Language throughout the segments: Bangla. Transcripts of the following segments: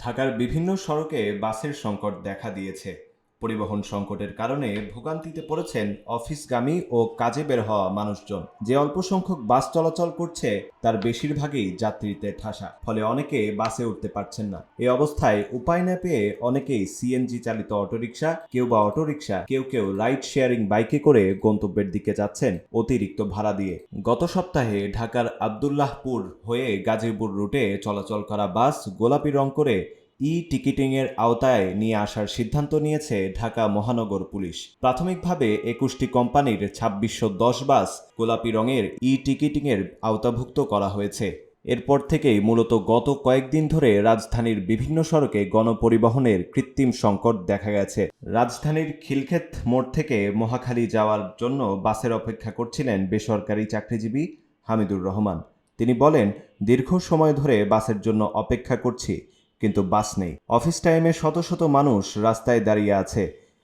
ঢাকার বিভিন্ন সড়কে বাসের সংকট দেখা দিয়েছে। পরিবহন সংকটের কারণে ভোগান্তিতে পড়েছেন অফিসগামী ও কাজে বের হওয়া মানুষজন। যে অল্প সংখ্যক বাস চলাচল করছে তার বেশিরভাগই যাত্রীতে ঠাসা, ফলে অনেকে বাসে উঠতে পারছেন না। এই অবস্থায় উপায় না পেয়ে অনেকেই সিএনজি চালিত অটোরিকশা, কেউ বা অটোরিকশা, কেউ রাইড শেয়ারিং বাইকে করে গন্তব্যের দিকে যাচ্ছেন অতিরিক্ত ভাড়া দিয়ে। গত সপ্তাহে ঢাকার আব্দুল্লাহপুর হয়ে গাজীপুর রুটে চলাচল করা বাস গোলাপি রং করে টিকিটিংয়ের আওতায় নিয়ে আসার সিদ্ধান্ত নিয়েছে ঢাকা মহানগর পুলিশ। প্রাথমিকভাবে ২১টি কোম্পানির ২৬১০ বাস গোলাপি রঙের টিকিটিংয়ের আওতাভুক্ত করা হয়েছে। এরপর থেকেই মূলত গত কয়েকদিন ধরে রাজধানীর বিভিন্ন সড়কে গণপরিবহনের কৃত্রিম সংকট দেখা গেছে। রাজধানীর খিলক্ষেত মোড় থেকে মহাখালী যাওয়ার জন্য বাসের অপেক্ষা করছিলেন বেসরকারি চাকরিজীবী হামিদুর রহমান। তিনি বলেন, দীর্ঘ সময় ধরে বাসের জন্য অপেক্ষা করছি, কিন্তু বাস নেই। অফিস টাইমে শত শত মানুষ রাস্তায় দাঁড়িয়ে আছে।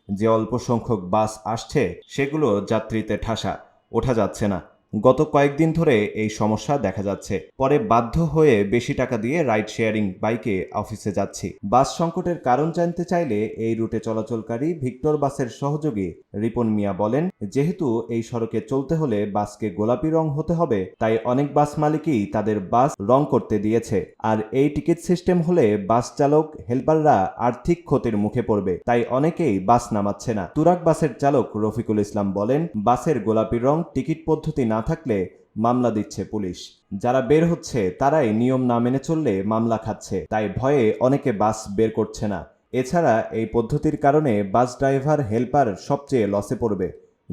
যে অল্প সংখ্যক বাস আসছে সেগুলো যাত্রীতে ঠাসা, ওঠা যাচ্ছে না। গত কয়েকদিন ধরে এই সমস্যা দেখা যাচ্ছে। পরে বাধ্য হয়ে বেশি টাকা দিয়ে রাইড শেয়ারিং বাইকে অফিসে যাচ্ছি। বাস সংকটের কারণ জানতে চাইলে এই রুটে চলাচলকারী ভিক্টর বাসের সহযোগী রিপন মিয়া বলেন, যেহেতু এই সড়কে চলতে হলে বাসকে গোলাপি রং হতে হবে, তাই অনেক বাস মালিকই তাদের বাস রং করতে দিয়েছে। আর এই টিকিট সিস্টেম হলে বাস চালক হেল্পাররা আর্থিক ক্ষতির মুখে পড়বে, তাই অনেকেই বাস নামাচ্ছে না। তুরাগ বাসের চালক রফিকুল ইসলাম বলেন, বাসের গোলাপি রং টিকিট পদ্ধতি না থাকলে মামলা দিচ্ছে পুলিশ। যারা বের হচ্ছে তারাই নিয়ম না মেনে চললে মামলা খাচ্ছে, তাই ভয়ে অনেকে বাস বের করছে না। এছাড়া এই পদ্ধতির কারণে বাস ড্রাইভার হেল্পার সবচেয়ে লসে পড়বে,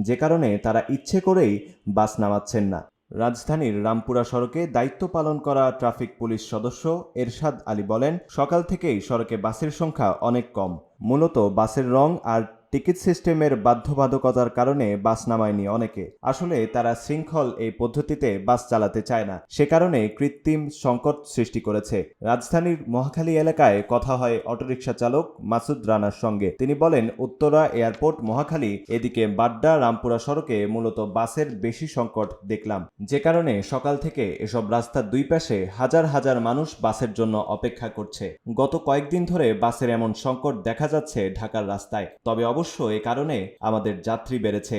যে কারণে তারা ইচ্ছে করেই বাস নামাচ্ছেন না। রাজধানীর রামপুরা সড়কে দায়িত্ব পালন করা ট্রাফিক পুলিশ সদস্য এরশাদ আলী বলেন, সকাল থেকেই সড়কে বাসের সংখ্যা অনেক কম। মূলত বাসের রং আর টিকিট সিস্টেমের বাধ্যবাধকতার কারণে বাস নামায়নি অনেকে। আসলে তারা শৃঙ্খল এই পদ্ধতিতে বাস চালাতে চায় না, সে কারণে কৃত্রিম সংকট সৃষ্টি করেছে। রাজধানীর মহাখালী এলাকায় কথা হয় অটোরিকশা চালক মাসুদ রানার সঙ্গে। তিনি বলেন, উত্তরা এয়ারপোর্ট মহাখালী এদিকে বাড্ডা রামপুরা সড়কে মূলত বাসের বেশি সংকট দেখলাম, যে কারণে সকাল থেকে এসব রাস্তার দুই পাশে হাজার হাজার মানুষ বাসের জন্য অপেক্ষা করছে। গত কয়েকদিন ধরে বাসের এমন সংকট দেখা যাচ্ছে ঢাকার রাস্তায়, তবে অবশ্য এ কারণে আমাদের যাত্রী বেড়েছে।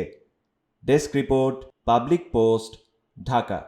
Desk report, public post, Dhaka.